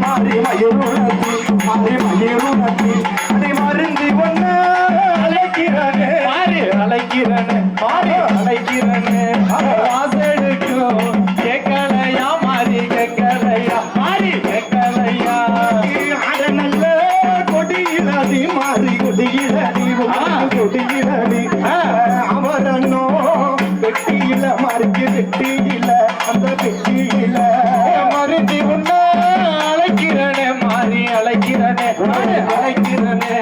மாறி மயிருணத்தி மாறி மயிருணத்தி அதை மருந்தி ஒண்ணு அழைக்கிறனே மாறி அழைக்கிறனே மாறி அழைக்கிறனே வாசலுக்கும் கேட்கலையா மாறி கேட்கலையா மாறி கேட்கலையா அட நல்ல கொடியிலதி மாறி கொடியிலதி கொடியிலதி அவரன்னோ வெட்டியில மாறிக்கு வெட்டியில அந்த வெட்டியில மருந்தி ஒண்ணு அழைக்கிறனே மாறி அழைக்கிறனே அழைக்கிறனே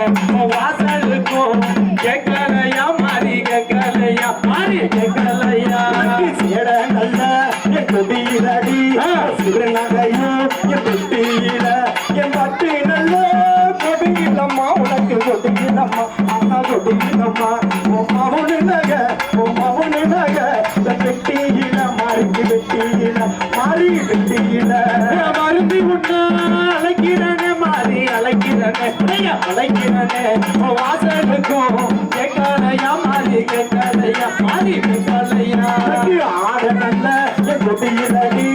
வாசலுக்கும் கேட்கலையா மாறி கேட்கலையா மாறி கேட்கலையா சேட நல்ல என் கொடியிலடி சிறுநகையும் என் வெட்டியில என் பட்டு நல்ல கொடியிலம்மா உனக்கு கொடியிலம்மா அண்ணா கொடியிலம்மா உன் மவுனு நக வெட்டியில மாறிக்கு வெட்டியில மாறி வெட்டியில மருந்தி உண்ண அழைக்கிறனே மாறி அழைக்கிறனே அழைக்கிறனே வாசலுக்கும் கேட்கலையா மாறி கேட்கலையா மாறி கேட்கலையா ஆட நல்ல என் கொடியிலடி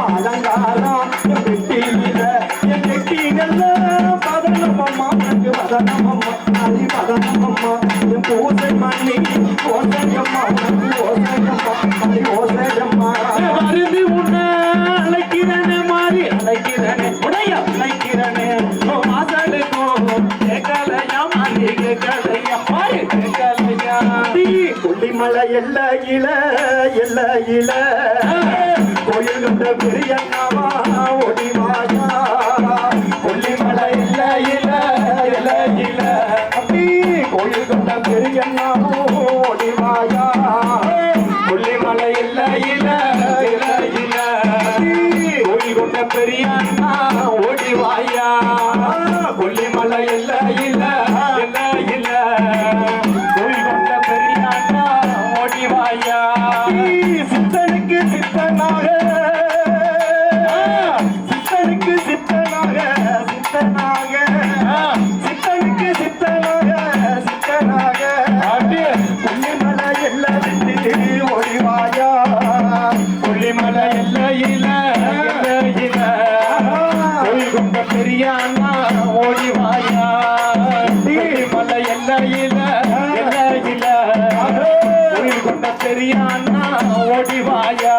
அலங்காரம் என் வெட்டியில என் வெட்டி நல்ல பதனமம்மா உனக்கு பதனமம்மா மாறி பதனமம்மா என் பூசை மண்ணி ஓசையம்மா உனக்கு ஓசையம்மா மாறி ஓசையம்மா மருந்தி உண்ண அழைக்கிறனே மாறி அழைக்கிறனே உடைய அழைக்கிறனே வாசலுக்கும் கேட்கலையா மாறி கேட்கலையா மாறி கேட்கலையா கொல்லிமலை எல்ல இல எல்ல இல கோயில் கண்ட பெரியண்ணாவா ஒடிவாயா கொல்லிமலை எல்ல இல எல்ல இல அப்படி கோயில் கண்ட பெரியண்ணாவோ ஒடிவாயா கொல்லிமலை எல்ல இல எல்ல இல கோயில் கொண்ட பெரியண்ணா ஓடிவாயா கொல்லிமலை எல்ல இல எல்ல இல கோயில் கொண்ட பெரியண்ணா ஓடிவாயா சித்தனுக்கு சித்தனாக சித்தனுக்கு சித்தனாக சித்தனாக சித்தனுக்கு சித்தனாக சித்தனாக கொல்லிமலை எல்ல விட்டு ஓடிவாயா கொல்லிமலை எல்ல இல இல கோயில் கொண்ட பெரியாண்ணா ஓடிவாயா கொல்லிமலை எல்ல இல இல கோயில் கொண்ட பெரியாண்ணா ஓடிவாயா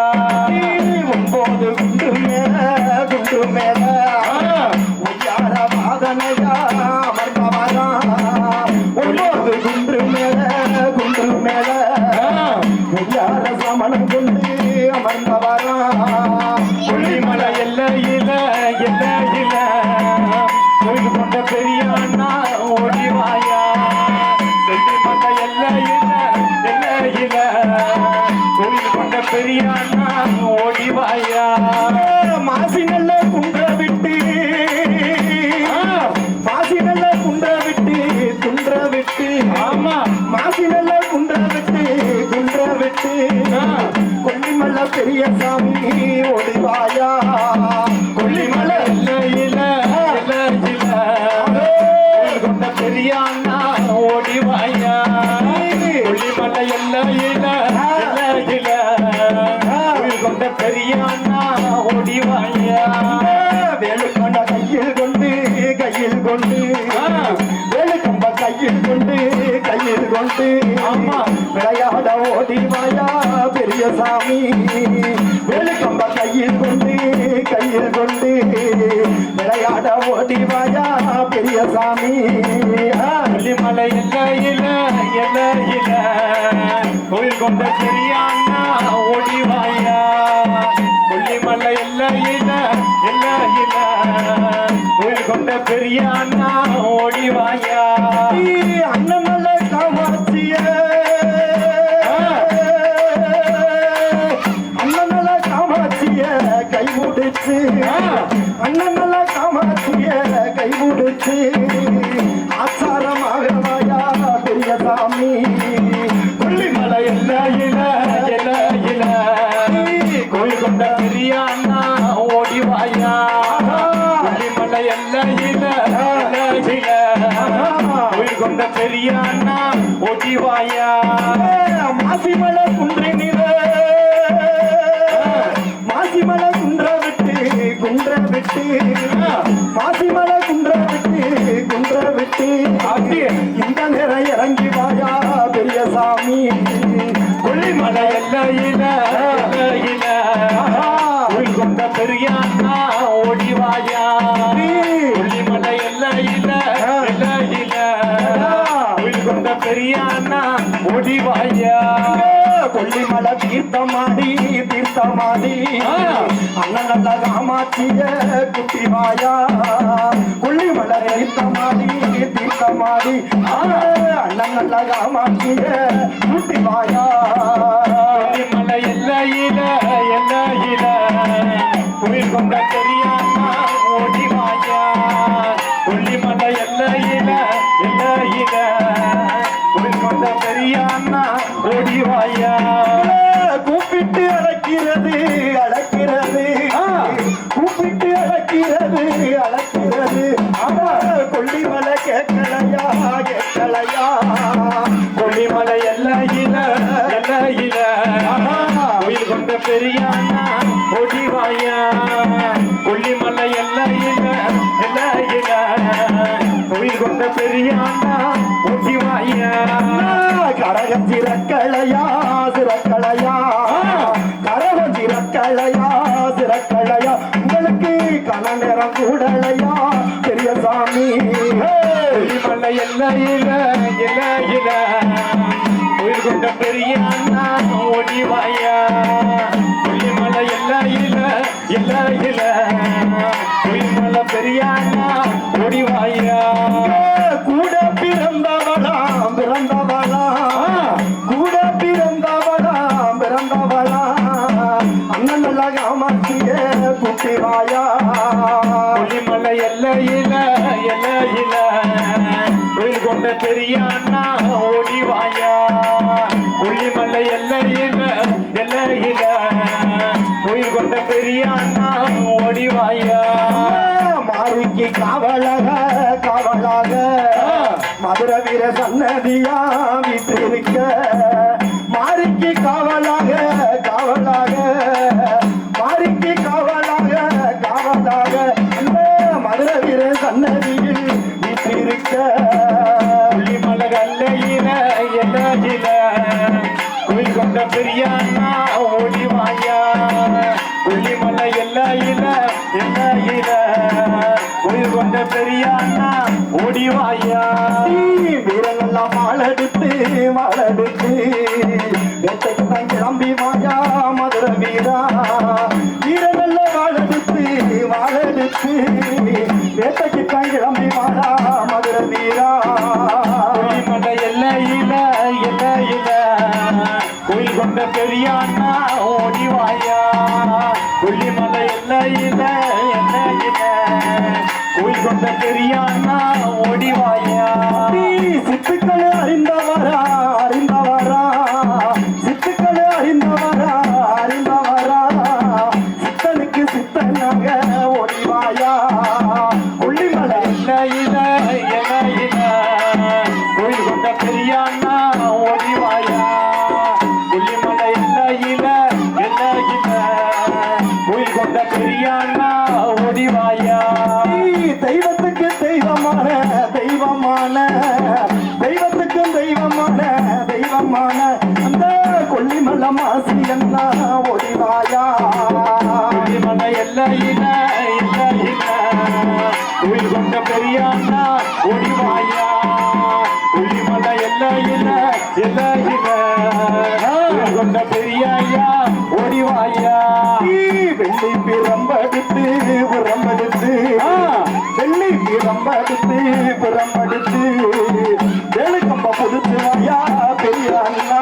9 குண்டு மேல உய்யார வாதனையா அமர்ந்தவரா 9 குண்டு மேல உய்யார சமணம் கொண்டு அமர்ந்தவரா கொல்லிமலை எல்ல இல கோயில் கொண்ட பெரியாண்ணா ஓடிவாயா கொல்லிமலை எல்ல இல கோயில் கொண்ட பெரியாண்ணா ஓடிவாயா மாசி நல்ல குன்ற விட்டு மாசி நல்ல குன்ற விட்டு குன்ற விட்டு ஆமா மாசி நல்ல குன்ற விட்டு கொல்லிமலை பெரிய சாமி ஓடிவாயா கொல்லிமலை இல கோயில் கொண்ட பெரியாண்ணா ஓடிவாயா கொல்லிமலை எல்ல இல கோயில் கொண்ட பெரியாண்ணா ஓடிவாயா வேலுக்கொண்ட கையில் கொண்டு வேலுக்கம்ப கையில் கொண்டு ஆமா விளையாட ஓடிவாயா பெரிய சாமி வேலுக்கம்ப கையில் கொண்டு விளையாட ஓடிவாயா பெரிய சாமி கொல்லிமலை எல்ல இல கோயில் கொண்ட பெரியாண்ணா ஓடிவாயா கொல்லிமலை எல்ல இல கோயில் கொண்ட பெரியாண்ணா ஓடிவாயா அண்ணமலை காமாட்சிய அண்ணமலை காமாட்சிய கைமுடிச்சு அண்ணமலை காமாட்சிய கைமுடிச்சு ஆச்சாரமாகவாயா பெரிய சாமி கொல்லிமலை எல்ல இல கோயில் கொண்ட பெரியாண்ணா ஓடிவாயா கொல்லிமலை எல்ல இல கோயில் கொண்ட பெரியாண்ணா ஓடிவாயா மாசிமலை குன்றினில மாசிமலை குன்ற விட்டு விட்டு மாசிமலை குன்ற விட்டு இந்த நேரம் இறங்கி வாயா பெரிய சாமி கொல்லிமலை எல்லையில கொண்ட பெரியாண்ணா ஓடிவாயா கொல்லிமலை எல்லையில கொண்ட பெரியாண்ணா ஓடிவாயா கொல்லிமலை தீர்த்தமாடி அண்ணன் நல்ல காமாட்சிய குட்டிவாயா கொல்லிமலை தீர்த்தமாடி அண்ணன் நல்ல காமாட்சிய குட்டிவாயா கொல்லிமலை எல்லையில குயில் கொண்ட பெரியாண்ணா ஓடிவாயா கொல்லிமலை எல்லையில குயில் கொண்ட பெரியாண்ணா ஓடிவாயா கூப்பிட்டு அழைக்கிறது கூப்பிட்டு அழைக்கிறது கொல்லிமலை கேட்கலையா கொல்லிமலை எல்லையில உயிர் கொண்ட பெரியாண்ணா ஓடிவாயா கொல்லிமலை எல்லையில உயிர் கொண்ட பெரியாண்ணா ஓடிவாயா கரகம் சிறக்கலையா கரகம் சிறக்கலையா உங்களுக்கு கன நேரம் கூடலையா பெரிய சாமி கொல்லிமலை எல்லையில உயிர் கொண்ட பெரியாண்ணா ஓடிவாயா கொல்லிமலை எல்லையில கொல்லிமலை பெரியாண்ணா ஓடிவாயா கூட பிறந்தவளா அண்ணன் நல்ல காமாட்சிய குட்டிவாயா கொல்லிமலை எல்லையில உயிர் கொண்ட பெரியாண்ணா ஓடிவாயா கொல்லிமலை எல்லையில உயிர் கொண்ட பெரியாண்ணா ஓடிவாயா மாரிக்கு காவலாக மதுர வீர சன்னதியா வீட்டிருக்க மாரிக்கு காவலாக மாரிக்கு காவலாக அந்த மதுர வீர சன்னதியில் வீட்டிருக்க கொல்லிமலை எல்லையில உயிர் கொண்ட பெரியாண்ணா ஓடிவாயா கொல்லிமலை எல்லையில உயிர் கொண்ட பெரியாண்ணா ஓடிவாயா வீரங்கள்லாம் மாலெடுத்து வேட்டைக்கு தான் கிளம்பி வாயா மதுர வீரா வீரங்கள்ல வாழெடுத்து வேட்டைக்கு தான் கிளம்பி வாடா மதுர வீரா கொல்லிமலை எல்லையில உயிர் கொண்ட பெரியாண்ணா ஓடிவாயா கொல்லிமலை எல்லையில உயிர் கொண்ட பெரியாண்ணா ஓடிவாயா சித்துக்கள் அறிந்தவரா சித்தனுக்கு சித்தனாக ஓடிவாயா கொல்லிமலை எல்லையில உயிர் கொண்ட பெரியாண்ணா ஓடிவாயா கொல்லிமலை எல்லையில உயிர் கொண்ட பெரியாண்ணா ஓடிவாயா தெய்வத்துக்கு தெய்வமான அந்த கொல்லிமலை மாசி என்ன ஓடிவாயா கொல்லிமலை எல்லையில உயிர் கொண்ட பெரியாண்ணா ஓடிவாயா கொல்லிமலை எல்லையில உயிர் கொண்ட பெரியாயா ஓடிவாயா வெள்ளி பிரம்படுத்து வேலுக்கம்ப புடிச்சு வாயா பெரிய அண்ணா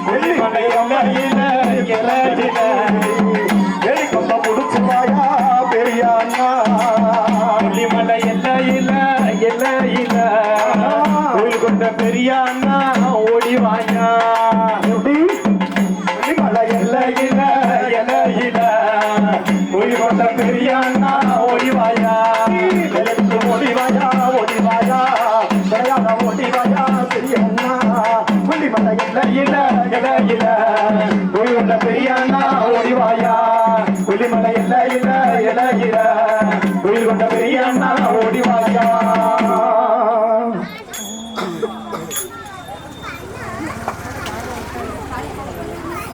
கொல்லிமலை எல்லையில வேலுக்கம்ப புடிச்சு வாயா பெரிய அண்ணா கொல்லிமலை எல்லையில உயிர் கொண்ட பெரியாண்ணா ஓடிவாயா கொல்லிமலை எல்லையில உயிர் கொண்ட பெரியாண்ணா ஓடிவாயா ஓடிவாயா பெரிய அண்ணா கொல்லிமலை எல்லையில உயிர் கொண்ட பெரியாண்ணா ஓடிவாயா கொல்லிமலை எல்லையில கோயில் கொண்ட பெரிய அண்ணா ஓடிவாயா